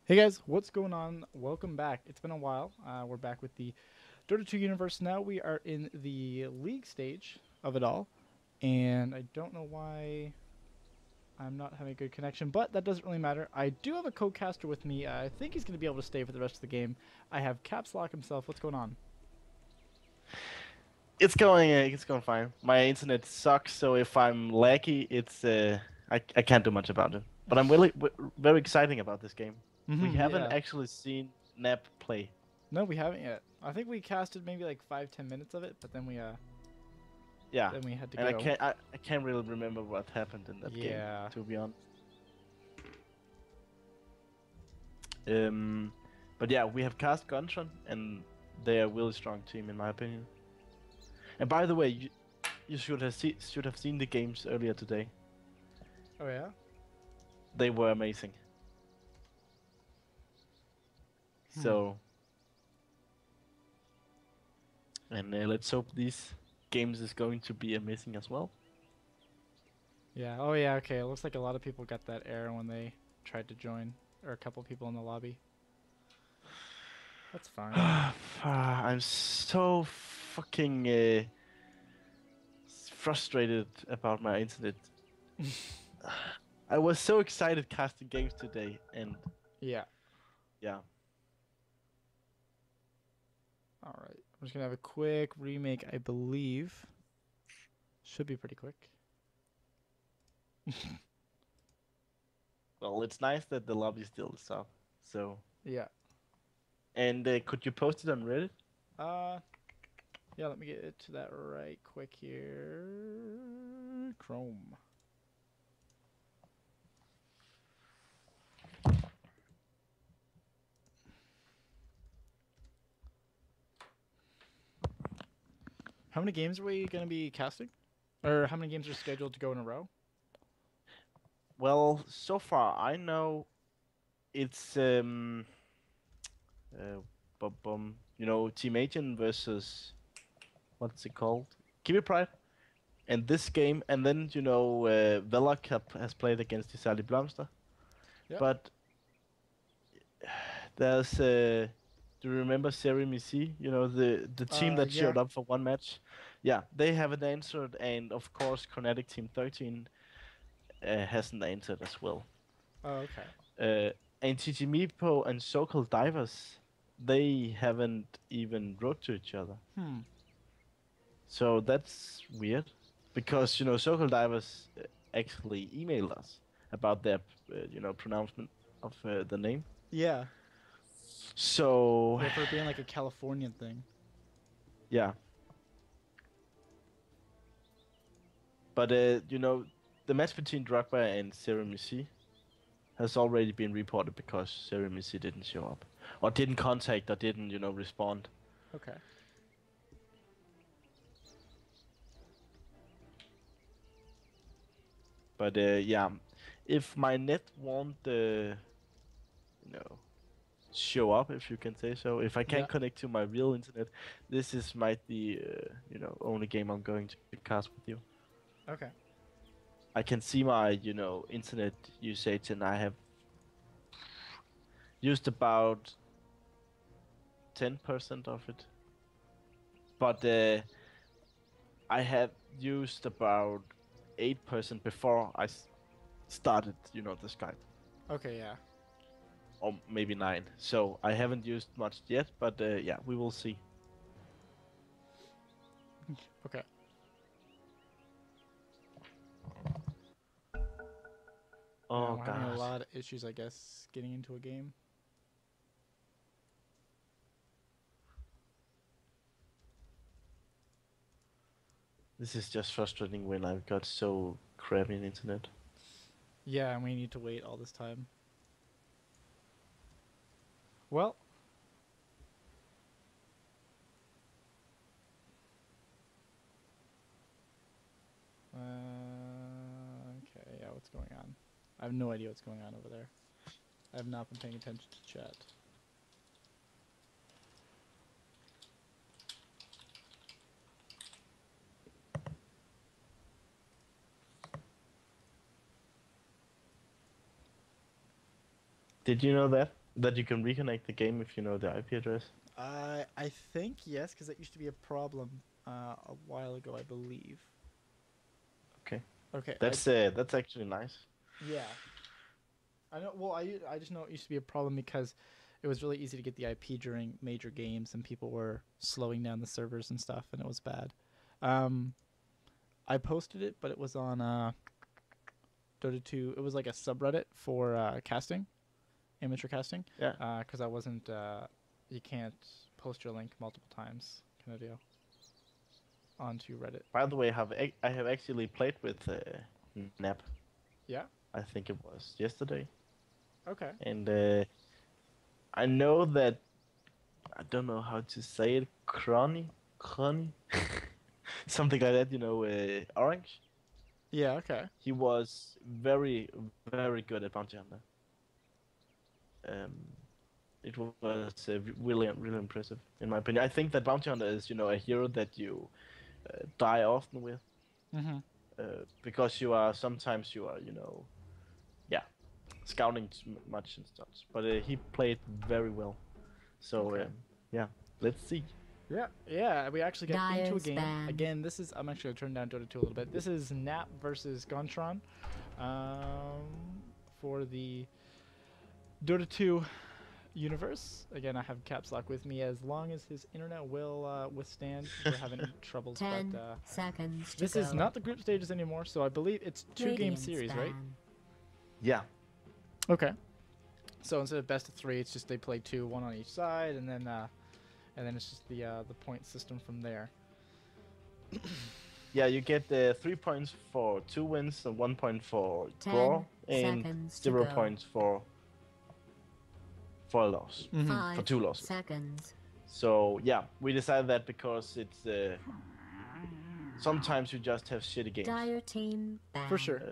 Hey guys, what's going on? Welcome back. It's been a while. We're back with the Dota 2 universe now. We are in the league stage of it all, and I don't know why I'm not having a good connection, but that doesn't really matter. I do have a co-caster with me. I think he's going to be able to stay for the rest of the game. I have Caps Lock himself. What's going on? It's going fine. My internet sucks, so if I'm laggy, I can't do much about it. But I'm really very exciting about this game. We haven't Yeah. actually seen Nap play. No, we haven't yet. I think we casted maybe like 5-10 minutes of it, but Yeah, then we had to and I go. can't I, I can't really remember what happened in that game, Yeah. to be honest. Um, but yeah, we have cast Gontron, and they are a really strong team in my opinion. And by the way, you should have seen the games earlier today. Oh yeah. They were amazing. Hmm. So. And let's hope these games is going to be amazing as well. Yeah. Oh yeah. Okay. It looks like a lot of people got that error when they tried to join, or a couple people in the lobby. That's fine. I'm so fucking frustrated about my internet. I was so excited casting games today, and Yeah. yeah, All right. I'm just gonna have a quick remake. I believe should be pretty quick. well, it's nice that the lobby still is up. So, Yeah. and could you post it on Reddit? Uh. Yeah. Let me get it to that right quick here. Chrome. How many games are we gonna be casting? Or how many games are scheduled to go in a row? Well, so far I know it's uh, Team Agent versus what's it called? Kiwi Pride. And this game, and then Velok has played against Isali Blomster. Yep. But there's do you remember Seri Misi? You know the team that Yeah. showed up for one match. Yeah, they haven't answered, and of course, Kinetic Team 13 hasn't answered as well. Oh, okay. Uh, and TG Meepo and Sokol Divers, they haven't even wrote to each other. Hmm. So that's weird, because Sokol Divers actually emailed us about their pronouncement of the name. Yeah. So Yeah. For it being like a Californian thing. yeah, but the match between Drogba and Seremisi has already been reported because Seremisi didn't show up, or didn't contact, or didn't respond. Okay. But yeah, if my net won't you know show up, if you can say so. If I Yeah. can't connect to my real internet, this is might the only game I'm going to cast with you. Okay. I can see my internet usage, and I have used about 10% of it, but I have used about 8% before started the Skype, Okay. Yeah. or maybe 9. So I haven't used much yet, but yeah, we will see. Okay. Yeah, Oh we're having a god. lot of issues, I guess, getting into a game. This is just frustrating when I've got so crappy internet. Yeah, and we need to wait all this time. Well, okay, yeah, what's going on? I have no idea what's going on over there. I have not been paying attention to chat. Did you know that? That you can reconnect the game if you know the IP address. I think yes, because that used to be a problem a while ago, I believe. Okay. Okay. That's actually nice. Yeah. I know. Well, I just know it used to be a problem because it was really easy to get the IP during major games, and people were slowing down the servers and stuff, and it was bad. Um, I posted it, but it was on Dota 2. It was like a subreddit for casting, amateur casting. Yeah. Because I wasn't. You can't post your link multiple times, kind of deal. Onto Reddit. By the way, I have actually played with Nap. Yeah. I think it was yesterday, Okay. and I know that I don't know how to say it. Crony, something like that. You know, Orange. Yeah. Okay. He was very, very good at Bounty Hunter. Um, it was really, really impressive in my opinion. I think that Bounty Hunter is, a hero that you die often with, Mm-hmm. because sometimes you are, yeah, scouting too much and stuff. But he played very well. So Okay. yeah, let's see. Yeah, yeah. We actually get into a Dyer's game. band. Again, this is. I'm actually gonna turn down Dota 2 a little bit. This is Nap versus Gontron, for the Dota 2 universe. Again, I have Caps Lock with me as long as his internet will withstand. We're having troubles, 10 but seconds to this go. is not the group stages anymore. So I believe it's two-game Radiant series, right? span. Yeah, Okay. So instead of best of 3, it's just they play 2, 1 on each side, and then it's just the point system from there. yeah. You get 3 points for 2 wins and 1 point for 10 draw, and seconds to 0 go. points for a loss. Mhm. 5 For 2 losses. seconds. So yeah, we decided that because it's sometimes you just have shitty games. Dire team banned. For sure.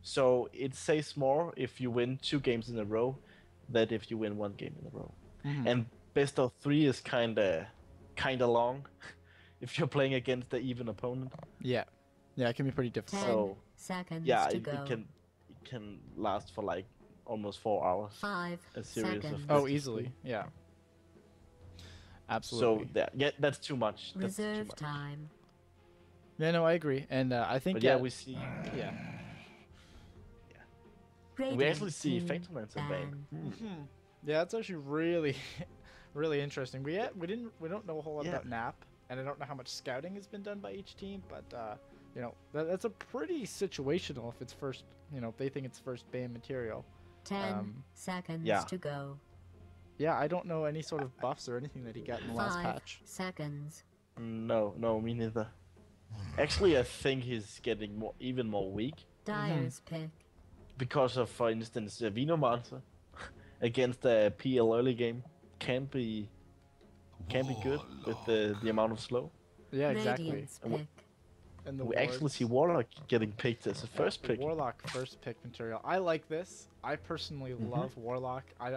So it says more if you win 2 games in a row than if you win 1 game in a row. Mhm. And best of 3 is kinda long if you're playing against the even opponent. Yeah. Yeah, it can be pretty difficult. 10 So seconds yeah, to it go. can last for like almost 4 hours. 5 A series of seconds. Oh, best of easily. 3. Yeah. So Absolutely. that's too much. That's too Reserve much. time. Yeah, no, I agree, and I think But yeah, we see. yeah. We Radiant actually see team Factorman's in ban. Mhm. Yeah, that's actually really, really interesting. We don't know a whole lot Yeah. about Nap, and I don't know how much scouting has been done by each team, but that's a pretty situational if it's first. If they think it's first ban material. 10 seconds yeah. to go. Yeah, I don't know any sort of buffs or anything that he got in the last 5 patch. seconds. No, me neither. Actually, I think he's getting even more weak Dyer's pick. because of, for instance, Vino Monster against the PL early game can be good with the amount of slow. Yeah, exactly. Radiant's And pick. And the We actually wards. see Warlock getting picked as a first Yeah, pick. Warlock first pick material. I like this. I personally love Warlock. I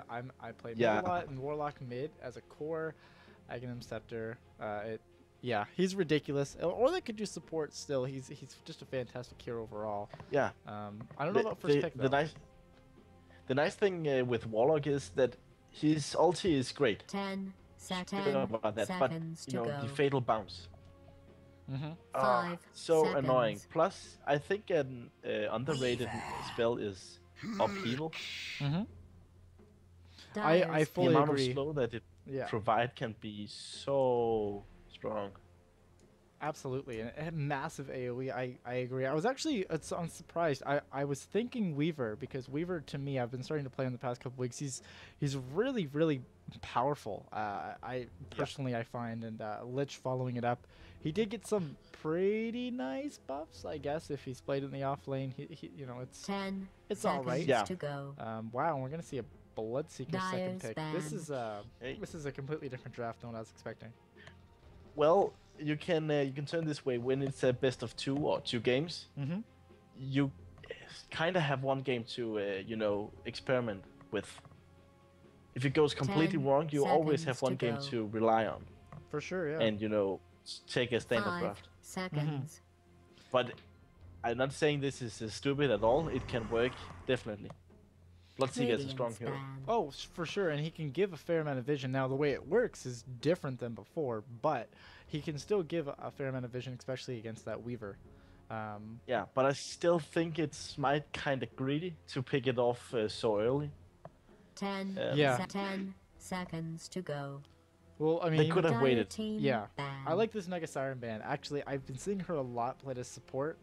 play mid Yeah. a lot and Warlock mid as a core. Aghanim Scepter. Yeah, he's ridiculous. Or they could do support still. He's just a fantastic hero overall. Yeah. I don't know about first pick though. The nice thing with Warlock is that his ulti is great. 10 Don't know about that, but seconds you to know go. the fatal bounce. Mm-hmm. 5 So seconds. annoying. Plus, I think an underrated spell is upheaval. Mm-hmm. I Dyer's The fully amount agree. of slow that it Yeah, provide can be so strong. absolutely. And massive AoE. I agree. I was actually I'm surprised. I was thinking Weaver because Weaver to me I've been starting to play in the past couple weeks. He's really really powerful. I personally I find and Lich following it up. He did get some pretty nice buffs, I guess, if he's played in the off lane. He 10 it's all seconds right. Yeah. to go. Wow, we're gonna see a Bloodseeker second Dyer's pick. banned. Hey. This is a completely different draft than what I was expecting. Well, you can turn this way when it's a best of 2 or 2 games. Mm-hmm. You kind of have 1 game to experiment with. If it goes completely 10 wrong, you always have seconds 1 to game go. to rely on, For sure, yeah. and take a standard 5 draft. seconds. But I'm not saying this is stupid at all. It can work definitely. Bloodseeker is a strong Radiance hero. ban. Oh, for sure, and he can give a fair amount of vision. Now, the way it works is different than before, but he can still give a fair amount of vision, especially against that Weaver. Yeah, but I still think it's might kind of greedy to pick it off so early. 10, Yeah. 10 seconds to go. Well, I They mean, could have Dire waited. team yeah, ban. I like this Mega Siren band. Actually, I've been seeing her a lot played as support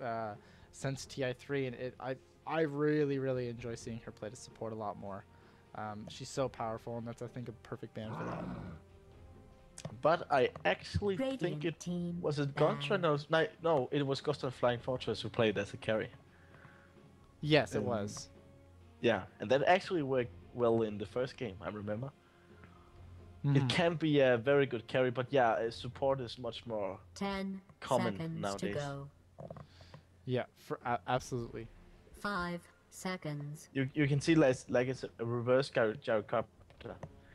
since TI3, and I really enjoy seeing her played as support a lot more. She's so powerful, and that's, I think, a perfect band for that. But I actually Radiant think it team was it ban. Gontran? No, it was Gontran Flying Fortress who played as a carry. Yes, it Um, was. Yeah, and that actually worked well in the first game. I remember. Mhm. It can be a very good carry, but yeah, support is much more 10 common seconds nowadays. to go. Yeah, absolutely. 5 seconds. You can see like it's a reverse gyrocopter.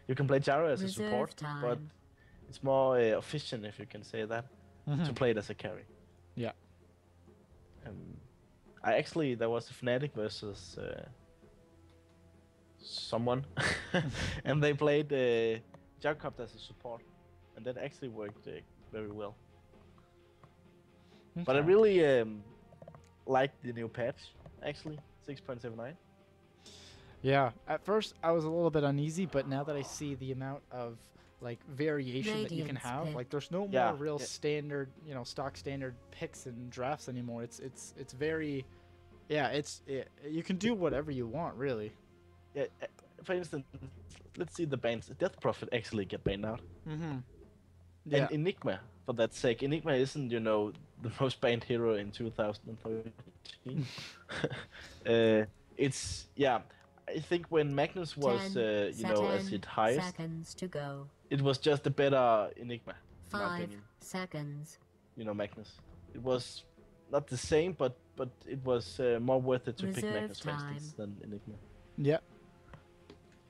You can play gyro as a Reserve support, time. but it's more efficient, if you can say that, to play it as a carry. Yeah. There was a Fnatic versus someone, and they played gyrocopter as a support, and that actually worked very well. But I Okay. really like the new patch, actually, 6.79. Yeah, at first I was a little bit uneasy, but now that I see the amount of like variation that you can Radiance have, pick. like there's no more Yeah, real yeah. standard, stock standard picks and drafts anymore. It's very, yeah, you can do whatever you want, really. Yeah, for instance, let's see the bans. Death Prophet actually get banned out. Mm-hmm. Yeah. And Enigma, for that sake. Enigma isn't, the most banned hero in 2013. Yeah, I think when Magnus was, 10 as its highest, seconds to go. it was just a better Enigma, in my 5 opinion. seconds. Magnus. It was not the same, but it was more worth it to pick Reserve Magnus, for instance, time. than Enigma. Yeah.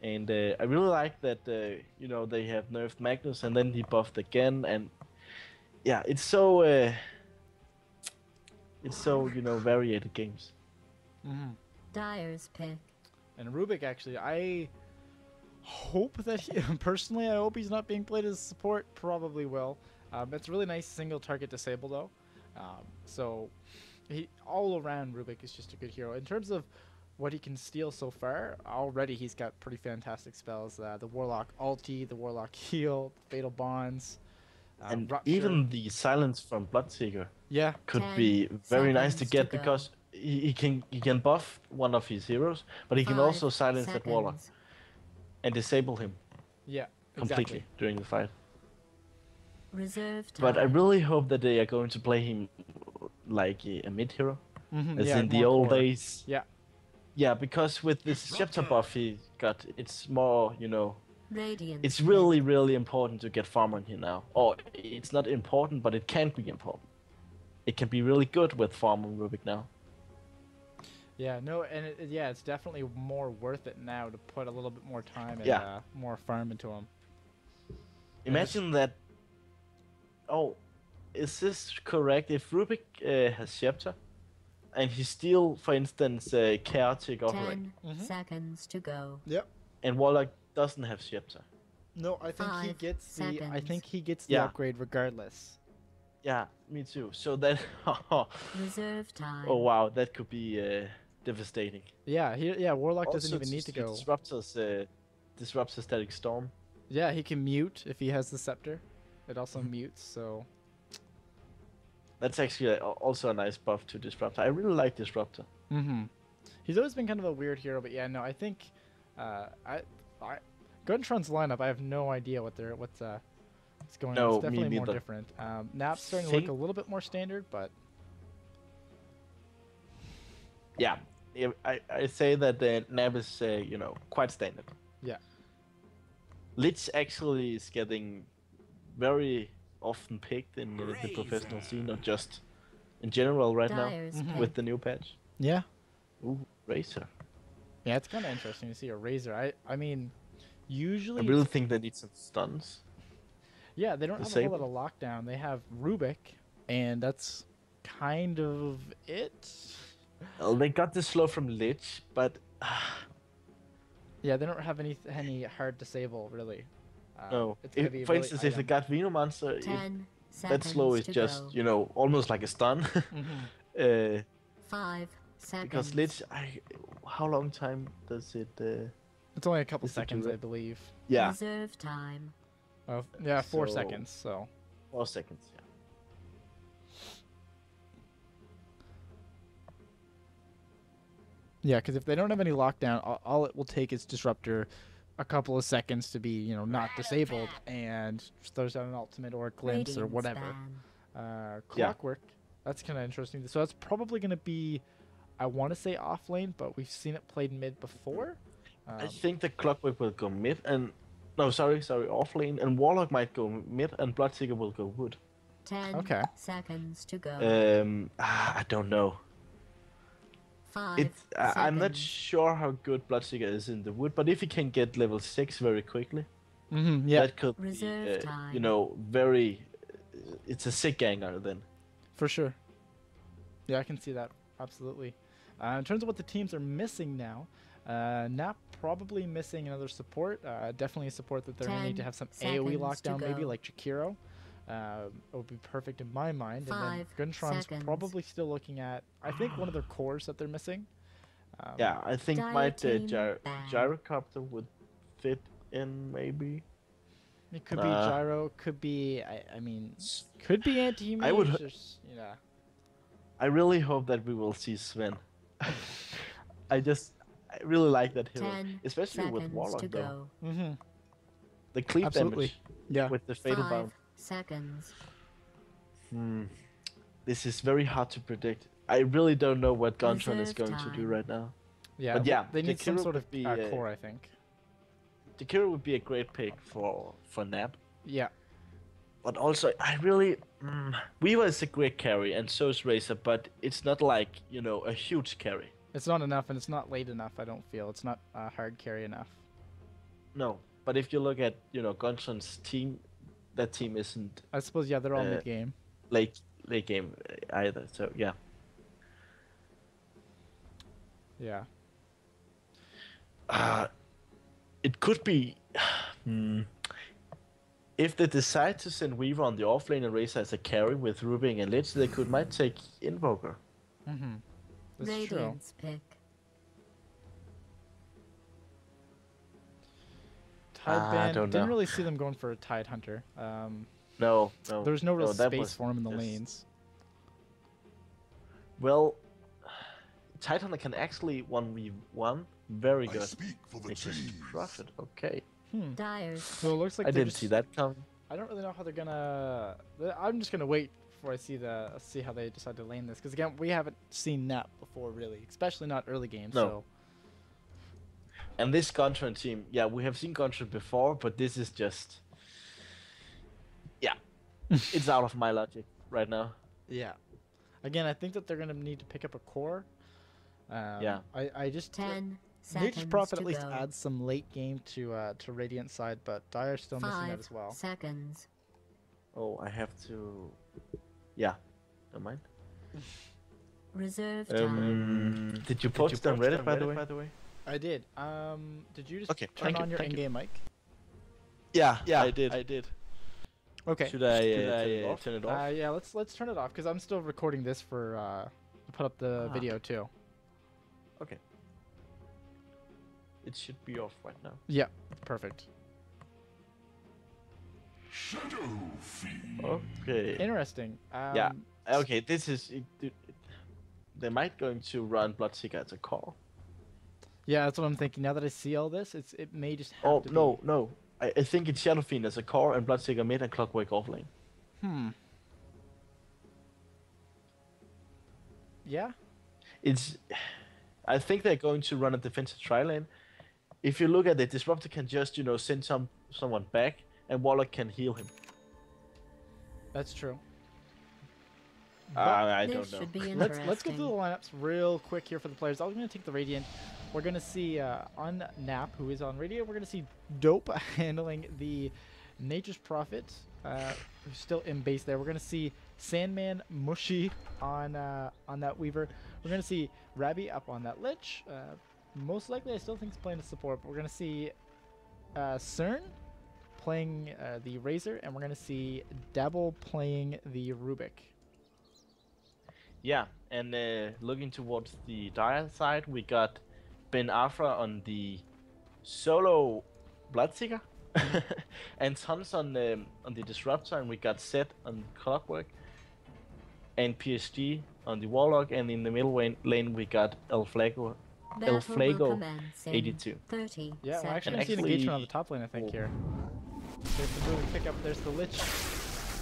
And I really like that, they have nerfed Magnus and then he buffed again, and yeah, it's so variated games. Mm-hmm. Dire's pick. And Rubik, actually, I hope that personally, I hope he's not being played as support. Probably will. It's a really nice single target disable though. So all around Rubik is just a good hero. In terms of what he can steal so far, already he's got pretty fantastic spells. The Warlock ulti, the Warlock heal, Fatal Bonds, And Rupture. even the silence from Bloodseeker Yeah. could 10 be very nice to seconds get to go. because he can buff one of his heroes, but he can 5 also silence that Warlock seconds. and disable him Yeah. completely Exactly. during the fight. Reserve time. But I really hope that they are going to play him like a mid hero, Mm-hmm. as Yeah, in the more old core. days. Yeah. Yeah, because with this Scepter buff he got, it's more, Radiant. it's really, really important to get farm on here now. Or it's not important, but it can be important. It can be really good with farm on Rubik now. Yeah, no, and it's definitely more worth it now to put a little bit more time and Yeah. more farm into him. Imagine that. Oh, is this correct? If Rubik has Scepter, and he still, for instance, Chaotic Offering, 10 Mhm. seconds to go. Yep. and Warlock doesn't have Scepter. No, I think he 5 gets the. I seconds. think he gets the Yeah. upgrade regardless. Yeah, me too. So that. Reserve time. Oh wow, that could be devastating. Yeah, Warlock doesn't Also, even need to go. Disrupts the static storm. Yeah, he can mute if he has the scepter. It also mutes, so That's actually also a nice buff to Disruptor. I really like Disruptor. he's always been kind of a weird hero. But yeah, no, I think I Gontron's lineup. I have no idea what's going on. No, It's me definitely more neither. different. Nap's starting to look a Think- little bit more standard, but Yeah, I say that the Nav is quite standard. yeah. Lich actually is getting very often picked in the professional scene, not just in general right now Dire's Mhm. pick. with the new patch. Yeah. Ooh, Razor. Yeah, it's kind of interesting to see a Razor. I mean, usually I really think they need some stuns. yeah, they don't have a whole lot of lockdown. They have Rubik, and that's kind of it. Well, they got the slow from Lich, but Yeah, they don't have any hard disable really. No. It's gonna If, be for really instance, if the item. got Veno monster, if 10 that slow seconds is to just go. you know almost like a stun. Mm-hmm. uh, 5 because seconds. Lich, how long time does it? It's only a couple Is the seconds, I dura- believe. Yeah, Reserve time. Oh, yeah, 4 So- seconds. So 4 seconds. Yeah. yeah, because if they don't have any lockdown, all it will take is disruptor a couple of seconds to be, not disabled, and just throws out an ultimate or a glimpse or Radiance whatever. ban. Clockwork, that's kind of interesting. So that's probably going to be, I want to say off lane, but we've seen it played mid before. I think the Clockwork will go mid and no, sorry, off lane, and Warlock might go mid, and Bloodseeker will go wood. 10 Okay. seconds to go. I don't know. 5 It's I'm not seconds. sure how good Bloodseeker is in the wood, but if he can get level 6 very quickly, Yeah, that could Reserve be, time. very. It's a sick ganger then. for sure. Yeah, I can see that absolutely. In terms of what the teams are missing now, Nap probably missing another support. Definitely a support that they're going to need to 10 have some seconds AoE to lockdown, maybe go. like Chikiro. It would be perfect in my mind. And 5 then Gontron's seconds. probably still looking at, I think, one of their cores that they're missing. Yeah, I think might Dieting ban. Gyrocopter would fit in maybe. It could be Nah. Gyro, could be, I mean, could be Anti-Mage. I would h- There's, I really hope that we will see Sven. I really like that hero, 10 especially with seconds Warlock to though. go. Mm-hmm. The cleave Absolutely. damage Yeah. with the fatal 5 bound. seconds. This is very hard to predict. I really don't know what Gontran is Reserve going to do time. right now. Yeah, But yeah, they need some Jakiro sort of would be, core, I think. Jakiro would be a great pick for Nap. Yeah. But also, I really... Weaver is a great carry, and so is Razor, but it's not like, a huge carry. It's not enough, and it's not late enough, I don't feel. It's not hard carry enough. No. But if you look at, Gontran's team, that team isn't I suppose, yeah, they're all Uh, mid-game. late game either, so yeah. Yeah. It could be... If they decide to send Weaver on the offlane and Razor as a carry with Rubing and Lich, they might take Invoker. Mm-hmm. That's true. Radiance pick. Tide Band, don't didn't know. really see them going for a Tide Hunter. No. There's no real that space was for him in the just- lanes. Well, Titan can actually 1v1 very I good. speak for the They just trees. crush it. Okay. Dyer's So it looks like I they're didn't just, see that coming. I don't really know how they're gonna. I'm just gonna wait before I see how they decide to lane this, because again, we haven't seen Nap before really, especially not early game. No. So And this Gontran team, yeah, we have seen Gontran before, but this is just... Yeah. It's out of my logic right now. yeah. Again, I think that they're gonna need to pick up a core. Yeah. I just 10 Nature's seconds Prophet to at least go. adds some late game to Radiant side, but Dyer's still missing that 5 as well. seconds. Oh, I have to... Yeah. Don't mind. Reserve time. Did you post it on Reddit, by the way? I did. Did you just Okay, turn thank you, on your thank you. in-game mic? Yeah, I did. Okay. Should I turn it off? Yeah, let's turn it off because I'm still recording this for to put up the video too. Okay. It should be off right now. Yeah, perfect. Shadow Fiend. Okay. Interesting. Yeah. Okay, this is... they might going to run Bloodseeker as a core. Yeah, that's what I'm thinking. Now that I see all this, it may just have Oh, to no. I think it's Shadow Fiend as a core and Bloodseeker mid and Clockwork offlane. be. Yeah. It's... I think they're going to run a defensive tri-lane. If you look at it, Disruptor can just, send someone back, and Warlock can heal him. That's true. I This don't know. should be Let's go through the interesting. lineups real quick here for the players. I'm going to take the Radiant. We're going to see on Nap, who is on Radio. We're going to see Dope handling the Nature's Prophet, who's still in base there. We're going to see Sandman Mushy on that Weaver. We're going to see Rabby up on that Lich. most likely, I still think he's playing the support, but we're gonna see CERN playing the Razor, and we're gonna see Dabble playing the Rubik. Yeah, and looking towards the Dire side, we got Ben Afra on the solo Bloodseeker, and Tons on the Disruptor, and we got Set on Clockwork, and PSG on the Warlock, and in the middle lane we got El Flago Battle will 82. 30 Yeah, we're actually And gonna see an actually- engagement on the top lane, I think, here. There's the Rubik pickup, there's the Lich.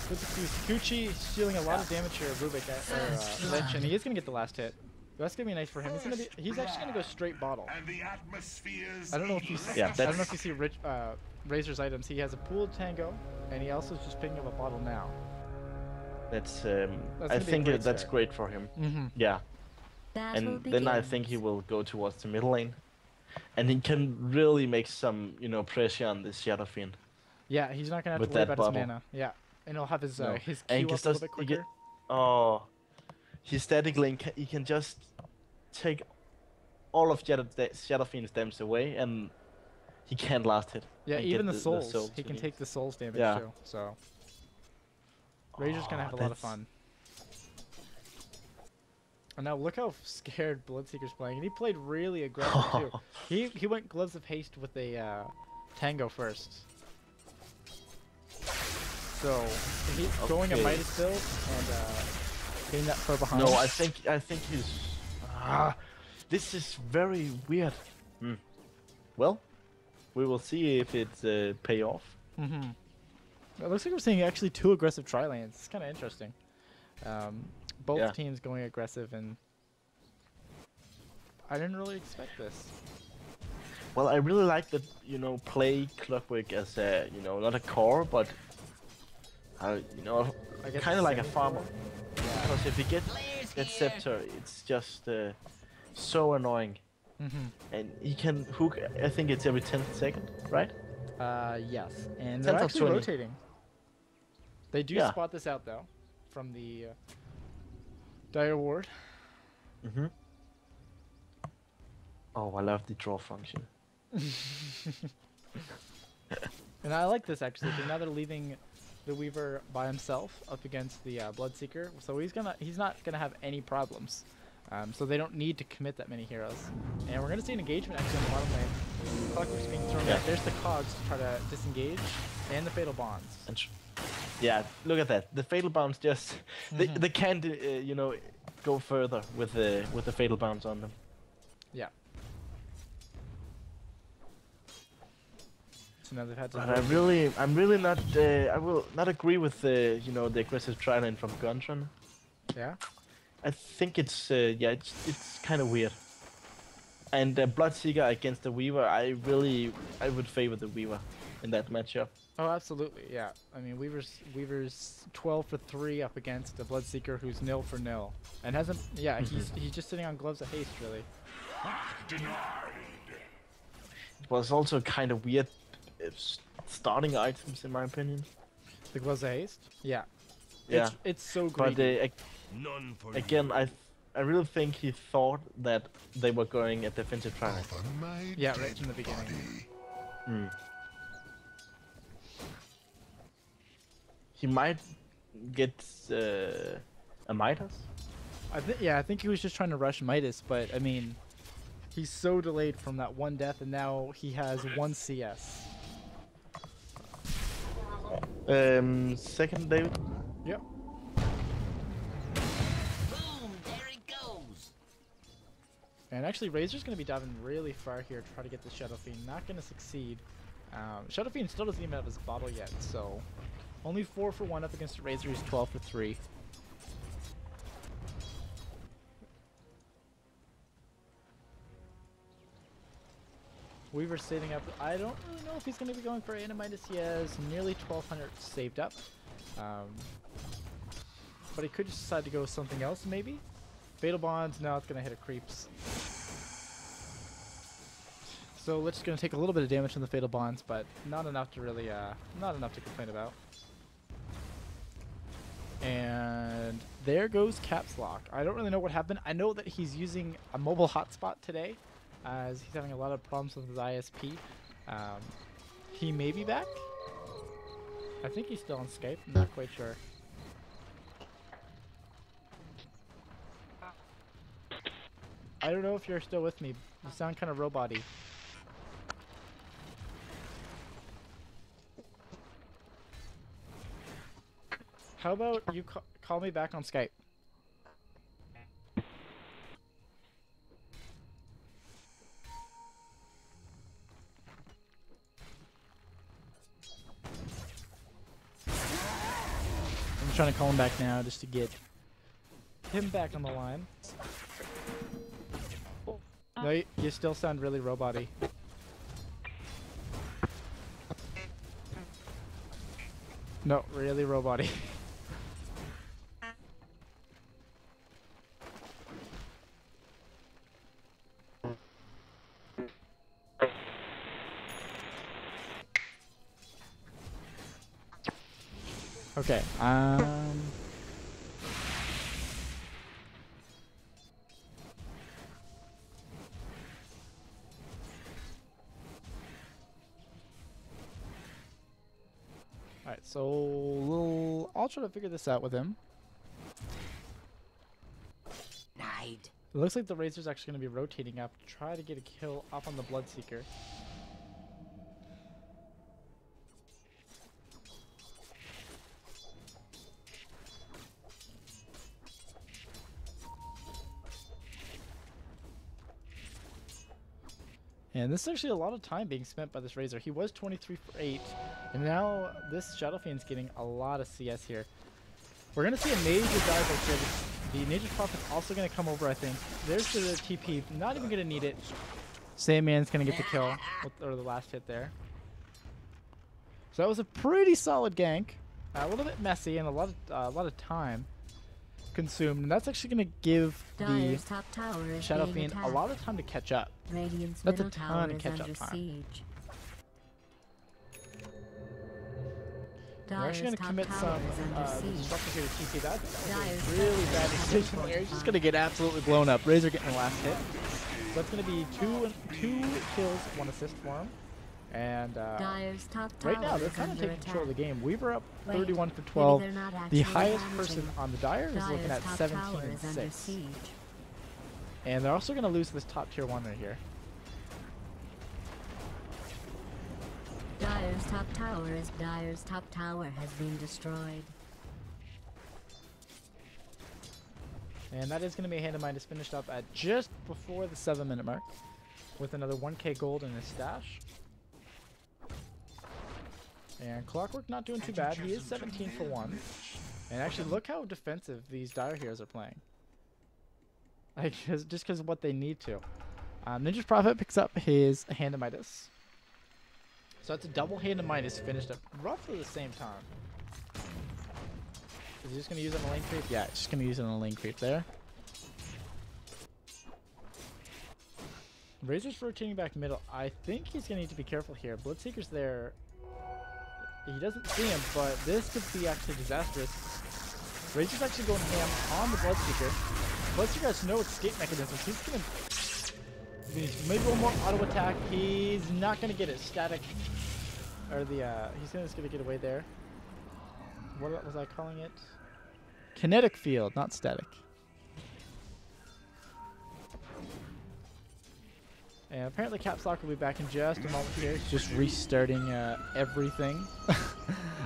With the Kikuchi stealing a lot of damage here, Rubik, Lich, and he is gonna get the last hit. That's gonna be nice for him. He's actually gonna go straight bottle. And the atmosphere's I don't know if you see, Yeah, I don't know that's- if you see Razor's items. He has a pooled tango, and he also is just picking up a bottle now. That's gonna I be a think great that's start. great for him. Mm-hmm. Yeah, Battle and then I think he will go towards the middle lane, and he can really make some pressure on the Shadow Fiend. Yeah, he's not gonna have With to worry that about bottle. his mana. Yeah, and he'll have his No. his And Q he up a little just bit he get- quicker. Oh, his static lane he can just take all of Shadow Fiend's damage away, and he can't last it. Yeah, and even get the souls. souls He can released. take the souls damage Yeah. too. So Razor's gonna have a lot of that's- fun. And now look how scared Bloodseeker's playing, and he played really aggressive too. He went Gloves of Haste with a Tango first. So he's going a Okay. Midas build and getting that far behind. No, I think he's. This is very weird. Well, we will see if it's pay off. Mm-hmm. It looks like we're seeing actually 2 aggressive tri-lanes. It's kind of interesting. Both Yeah. teams going aggressive, and I didn't really expect this. Well, I really like that play Clockwork as a not a core, but I guess kind of like a semi-core. farmer. Because if you get that scepter, it's just so annoying. Mm-hmm. And he can hook. I think it's every 10th second, right? Yes, and 10th they're of actually 20. rotating. They do Yeah. spot this out though, from the Dire Ward. Mm-hmm. Oh, I love the draw function. And I like this actually, because now they're leaving the Weaver by himself up against the Bloodseeker, so he's not gonna have any problems. So they don't need to commit that many heroes. And we're gonna see an engagement actually on the bottom lane. Clockwork's being thrown Yeah. back. There's the cogs to try to disengage, and the Fatal Bonds. And yeah, look at that. The fatal bounce just they can't go further with the fatal bounce on them. Yeah. So now they've had to. But I'm really not. I will not agree with the the aggressive tri-lane from Gontron. Yeah. I think it's it's kind of weird. And Bloodseeker against the Weaver, I would favor the Weaver in that matchup. Oh, absolutely. Yeah. I mean, Weaver's 12 for 3 up against a Bloodseeker who's 0 for 0, and hasn't. Yeah, he's just sitting on Gloves of Haste really. denied. It was also kind of weird starting items in my opinion. The Gloves of Haste. Yeah. Yeah. It's so But greedy. None for again, I really think he thought that they were going a defensive tri-lane. Yeah, right from the beginning. He might get a Midas. I think he was just trying to rush Midas, but I mean, he's so delayed from that one death, and now he has 1 CS. Second, David. Yep. Boom! There it goes. And actually, Razor's going to be diving really far here to try to get the Shadow Fiend. Not going to succeed. Shadow Fiend still doesn't even have his bottle yet, so only 4 for 1 up against Razor. He's 12 for 3. Weaver's saving up. I don't really know if he's going to be going for Animitis. He has nearly 1,200 saved up. But he could just decide to go with something else, maybe. Fatal Bonds, now it's going to hit a Creeps. So Lich's going to take a little bit of damage from the Fatal Bonds, but not enough to really, not enough to complain about. And there goes Caps Lock. I don't really know what happened. I know that he's using a mobile hotspot today. as he's having a lot of problems with his ISP. He may be back. I think he's still on Skype. I'm not quite sure. I don't know if you're still with me. You sound kind of robot-y. How about you call me back on Skype? I'm trying to call him back now just to get him back on the line. No, you still sound really robot-y. No, really robot-y. Okay, alright, I'll try to figure this out with him. Night. It looks like the Razor's actually going to be rotating up to try to get a kill up on the Bloodseeker. And this is actually a lot of time being spent by this Razor. He was 23 for 8, and now this Shadow Fiend's getting a lot of CS here. We're going to see a major dive right here. The Nature's Prophet's also going to come over, I think. There's the TP. Not even going to need it. Sandman's going to get the kill, or the last hit there. So that was a pretty solid gank. A little bit messy and a lot of time consumed. And that's actually going to give the Dire's top tower is Shadow being Fiend a attacked. lot of time to catch up. Radiant's That's a middle ton tower of is catch-up under time. siege. We're actually going Dire's to top commit tower some is under siege. destruction here to TP. That's Dire's a really top bad tower is decision under there. He's just fire. going to get absolutely blown up. Razor getting the last hit. So that's going to be two kills, 1 assist for him. And Dire's top tower right now, they're is kind of under taking control of the attack. game. Weaver up Wait, 31 for maybe 12. they're not The actually highest damaging. person on the Dire is looking Dire's at top 17 tower and is under 6. siege. And they're also going to lose this top tier 1 right here. Dire's top tower has been destroyed. And that is going to be a hand of mine is finished up at just before the 7-minute mark with another 1k gold in his stash. And Clockwork not doing too bad. He is 17 for 1. And actually, look how defensive these Dire heroes are playing. Like, just because of what they need to. Ninja's Prophet picks up his Hand of Midas. So that's a double Hand of Midas finished at roughly the same time. Is he just going to use it on a lane creep? Yeah, it's just going to use it on a lane creep there. Razor's rotating back middle. I think he's going to need to be careful here. Bloodseeker's there. He doesn't see him, but this could be actually disastrous. Razor's actually going ham on the Bloodseeker. Bloodseeker has no escape mechanisms. He's going to maybe one more auto attack. He's not going to get it. Static. Or the, he's just going to get away there. What was I calling it? Kinetic field, not static. And apparently Caps Lock will be back in just a moment here. He's just restarting everything.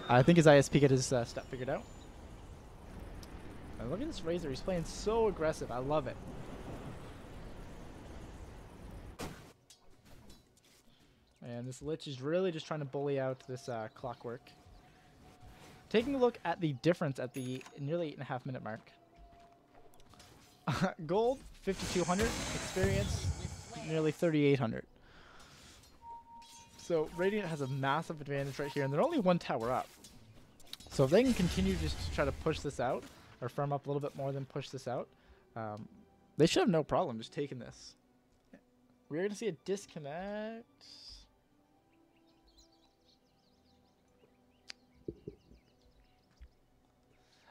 I think his ISP got his stuff figured out. And look at this Razor. He's playing so aggressive. I love it. And this Lich is really just trying to bully out this Clockwork. Taking a look at the difference at the nearly 8.5-minute mark. Gold, 5,200. Experience, nearly 3,800. So Radiant has a massive advantage right here, and they're only 1 tower up. So if they can continue just to try to push this out, or farm up a little bit more than push this out, they should have no problem just taking this. We're going to see a disconnect.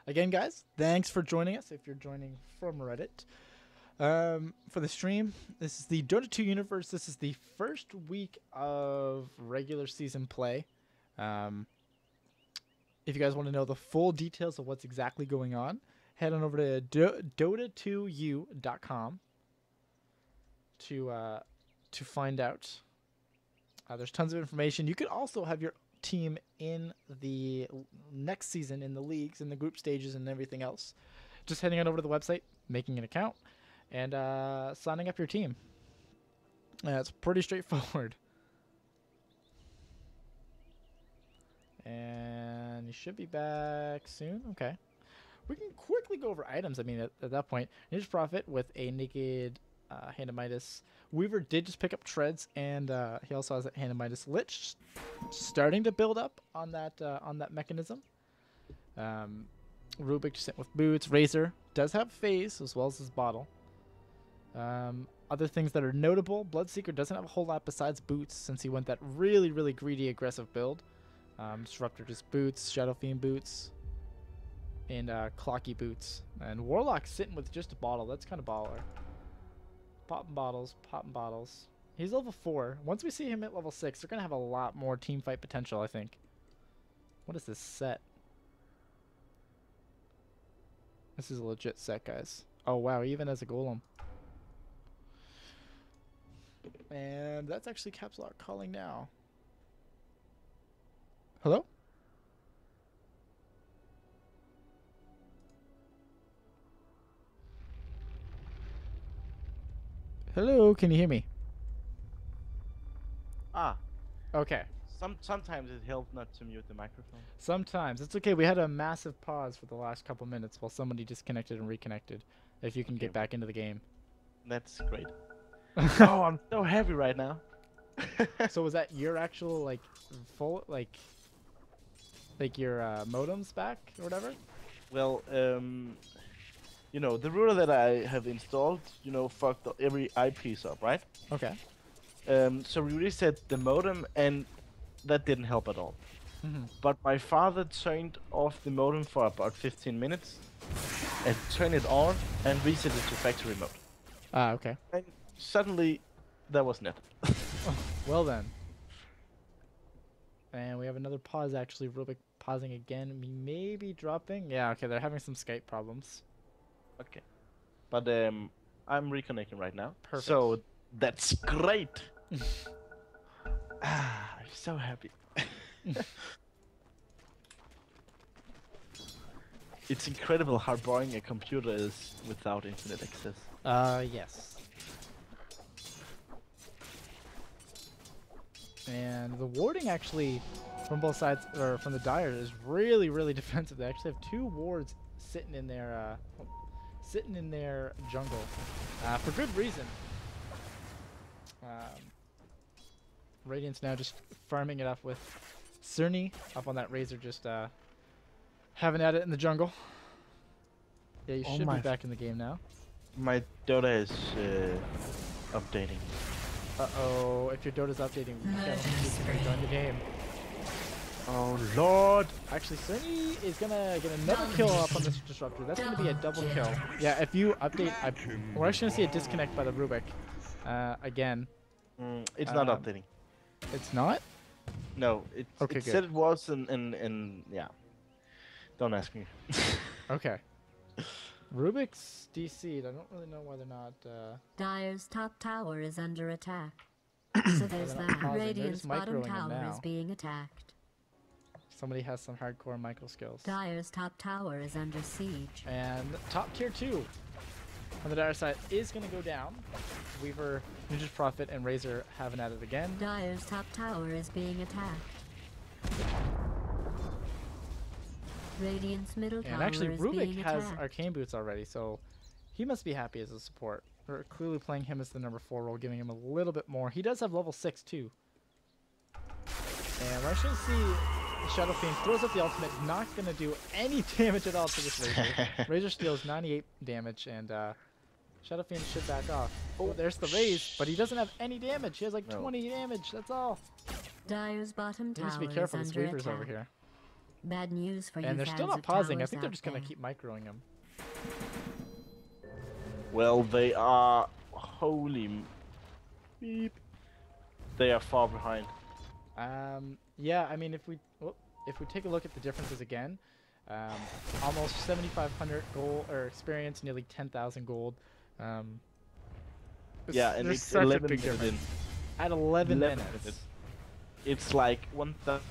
Again, guys, thanks for joining us if you're joining from Reddit. For the stream, this is the Dota 2 universe. This is the first week of regular season play. If you guys want to know the full details of what's exactly going on, head on over to dota2u.com to find out. There's tons of information. You could also have your team in the next season in the leagues, in the group stages, and everything else. Just heading on over to the website, making an account, and signing up your team. It's pretty straightforward. And you should be back soon. Okay. We can quickly go over items. I mean, at that point, Ninja Prophet with a naked Hand of Midas. Weaver did just pick up Treads, and he also has a Hand of Midas Lich, starting to build up on that mechanism. Rubik just sent with Boots. Razor does have Phase as well as his bottle. Other things that are notable: Bloodseeker doesn't have a whole lot besides Boots, since he went that really, really greedy, aggressive build. Disruptor just Boots, Shadow Fiend Boots, and Clocky Boots. And Warlock sitting with just a bottle. That's kind of baller. Popping bottles, popping bottles. He's level 4. Once we see him at level 6, they're going to have a lot more team fight potential, I think. What is this set? This is a legit set, guys. Oh, wow, even as a golem. And that's actually Caps Lock calling now. Hello? Hello, can you hear me? Ah, Okay. sometimes it helps not to mute the microphone. Sometimes. It's okay. We had a massive pause for the last couple minutes while somebody disconnected and reconnected. If you can get back into the game. That's great. Oh, I'm so happy right now. So was that your actual, like, full, like your modems back or whatever? Well, you know, the router that I have installed, you know, fucked every eyepiece up, right? Okay. So we reset the modem, and that didn't help at all. But my father turned off the modem for about 15 minutes, and turned it on, and reset it to factory mode. Ah, okay. And suddenly, that was net. Well then. And we have another pause, actually. Rubik pausing again. We may be dropping. Yeah, okay, they're having some Skype problems. Okay. But I'm reconnecting right now. Perfect. So that's great. I'm so happy. It's incredible how boring a computer is without internet access. Yes. And the warding actually from both sides, or from the Dire, is really, really defensive. They actually have 2 wards sitting in their jungle, for good reason. Radiant's now just farming it up with Cerny up on that Razor, just having at it in the jungle. Yeah, you should be back in the game now. My Dota is updating. Uh-oh, if your Dota's updating, we can't join the game. Oh lord! Actually, Cerny is gonna get another kill up on this Disruptor. That's gonna be a double kill. Yeah, if you update, we're actually gonna see a disconnect by the Rubik. Again. It's not updating. It's not? No, it Okay, said it was, and yeah. Don't ask me. Okay. Rubik's DC'd. I don't really know why they're not. Dire's top tower is under attack. So there's They're not that. pausing, they're Radiant's just bottom microing him tower is now. being attacked. Somebody has some hardcore micro skills. Dire's top tower is under siege. And top tier 2 on the Dire side is going to go down. Weaver, Ninja's Prophet, and Razor having at it again. Dire's top tower is being attacked. Radiant's middle tower And actually, is Rubik being has attacked. Arcane Boots already, so he must be happy as a support. We're clearly playing him as the number 4 role, giving him a little bit more. He does have level 6 too. And we're actually going to see Shadow Fiend throws up the ultimate, not going to do any damage at all to this Razor. Razor steals 98 damage, and Shadow Fiend should back off. Oh, there's the raise, but he doesn't have any damage. He has like 20 damage, that's all. Dire's bottom He tower needs to be careful, is this under Weaver's attack. over here. Bad news for you And they're fans still not of pausing. I towers think they're out just going to there. keep microing him. Well, they are... Holy... Beep. They are far behind. Yeah, I mean, if we take a look at the differences again, almost 7,500 gold or experience, nearly 10,000 gold. Yeah, and there's it's such a 11 big minutes difference. in. At 11 11 minutes. minutes. It's like 1,000...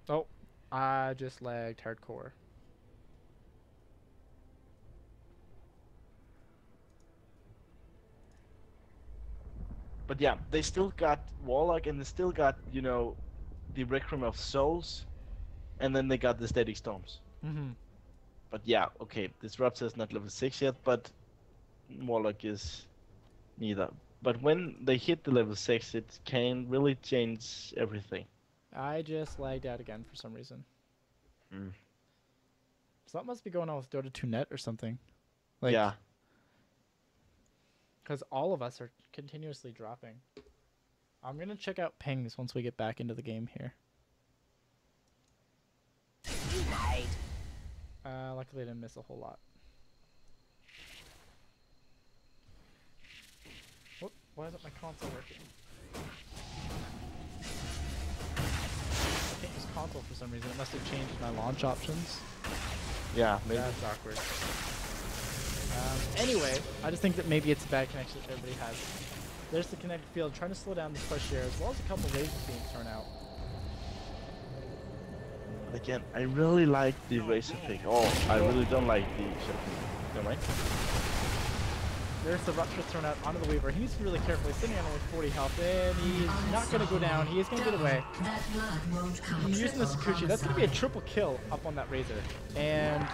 Oh, I just lagged hardcore. But yeah, they still got Warlock and they still got, you know, the Requiem of Souls. And then they got the Static Storms. Mm-hmm. But yeah, okay, Disruptor is not level 6 yet, but Warlock is neither. But when they hit the level 6, it can really change everything. I just lagged out again for some reason. Mm. Something must be going on with Dota 2 net or something. Like, Yeah. because all of us are continuously dropping. I'm going to check out pings once we get back into the game here. Denied. Luckily I didn't miss a whole lot. Whoop, why isn't my console working? I can't use console for some reason. It must have changed my launch options. Yeah, maybe. That's awkward. Anyway, I just think that maybe it's a bad connection that everybody has. There's the kinetic field trying to slow down the push here, as well as a couple lasers being thrown out. But again, I really like the Razor pick. Oh, I really don't like the Shadow pick. Don't mind. There's the Rupture thrown out onto the Weaver. He needs to be really careful. He's sitting on only 40 health, and he's not going to go down. He is going to get away. That blood won't come. He's using the Sakuchi. That's going to be a triple kill up on that Razor. And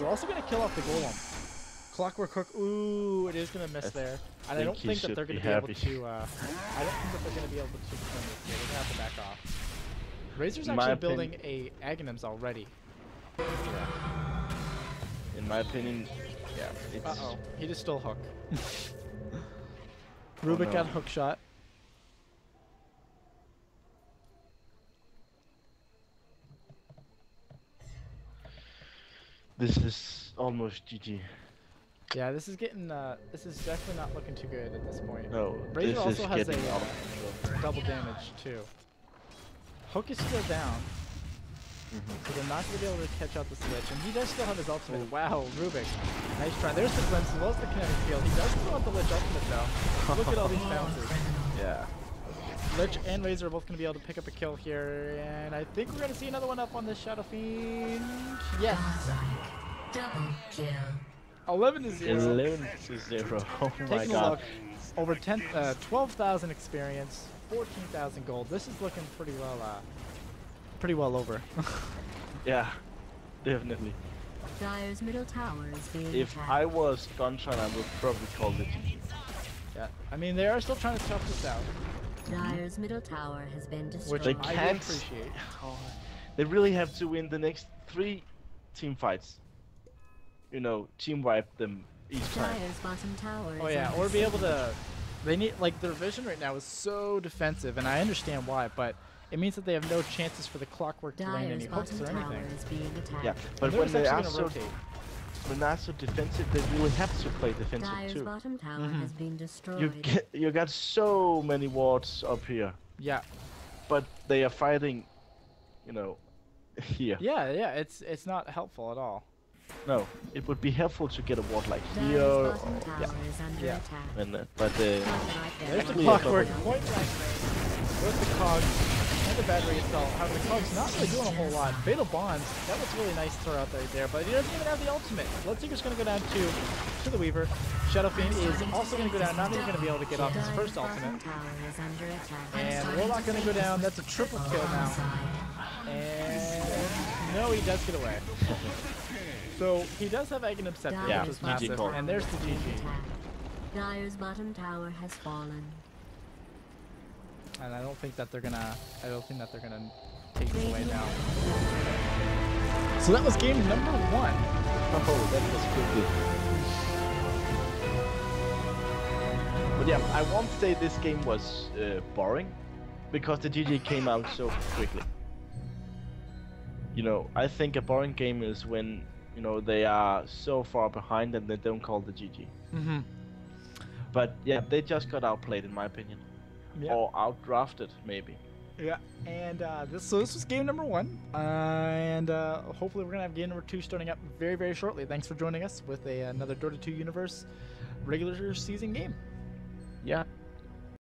we're also going to kill off the Golem. Clockwork Hook, ooh, it is going to miss there. And I don't think that they're going to be able to, I don't think that they're going to be able to win this here. They're going to have to back off. Razor's actually building a Aghanims already. Yeah. In my opinion, yeah, it's... Uh-oh, he just stole Hook. Rubik no. got Hook shot. This is almost GG. Yeah, this is getting, this is definitely not looking too good at this point. No, Razor this also is has getting a out of control. double damage too. Hook is still down, so they're not going to be able to catch out the switch, and he does still have his ultimate. Wow, Rubik, nice try. There's the glimpse, as well as the kinetic field. He does still have the Lich ultimate though. Look at all these bounces. Yeah. Lich and Razor are both going to be able to pick up a kill here, and I think we're going to see another one up on this Shadow Fiend. Yes. Double kill. 11 to 0. 11 to 0. Oh my Taking a god. look, over 12,000 experience, 14,000 gold. This is looking pretty well over. Yeah, definitely. Dire's middle tower is being If attacked. I was Gontran, I would probably call it GG. Yeah, I mean they are still trying to tough this out, Dire's middle tower has been destroyed. which They I do can't- appreciate. They really have to win the next 3 team fights. You know, team wipe them each time. Dire's bottom tower is Oh yeah, under or be able siege. to. They need like their vision right now is so defensive, and I understand why, but it means that they have no chances for the Clockwork to land any Dire's hooks bottom or tower anything. is being attacked. Yeah, but They're when they are actually so gonna rotate. when they're so defensive, they really have to play defensive Dire's too. bottom tower Mhm. has been destroyed. You got so many wards up here, Yeah, but they are fighting, you know, here. yeah, yeah. It's not helpful at all. No, it would be helpful to get a ward like here. Dire's Or, bottom tower yeah, is under Yeah. attack. but Not right there. There's the Actually, Clockwork a point blank range with the cog and the battery itself. However, the cog's not really doing a whole lot. Fatal Bonds, that was really nice throw out there, but he doesn't even have the ultimate. Bloodseeker's going to go down to the Weaver. Shadow Fiend is also going to go down, not even going to be able to get off his first Dire's bottom ultimate. tower is under attack. And Warlock going to go down. That's a triple kill now. And no, he does get away. So he does have Aghanim Scepter, Yeah, which is GG massive. call. And there's the GG. Dire's bottom tower has fallen. And I don't think that they're gonna take it away now. So that was game number 1. Oh, that was quickly. But yeah, I won't say this game was boring, because the GG came out so quickly. You know, I think a boring game is when, you know, they are so far behind and they don't call the GG. Mm-hmm. But yeah, they just got outplayed in my opinion. Yeah. Or outdrafted, maybe. Yeah. And this was game number 1. And hopefully we're going to have game number 2 starting up very, very shortly. Thanks for joining us with another Dota 2 Universe regular season game.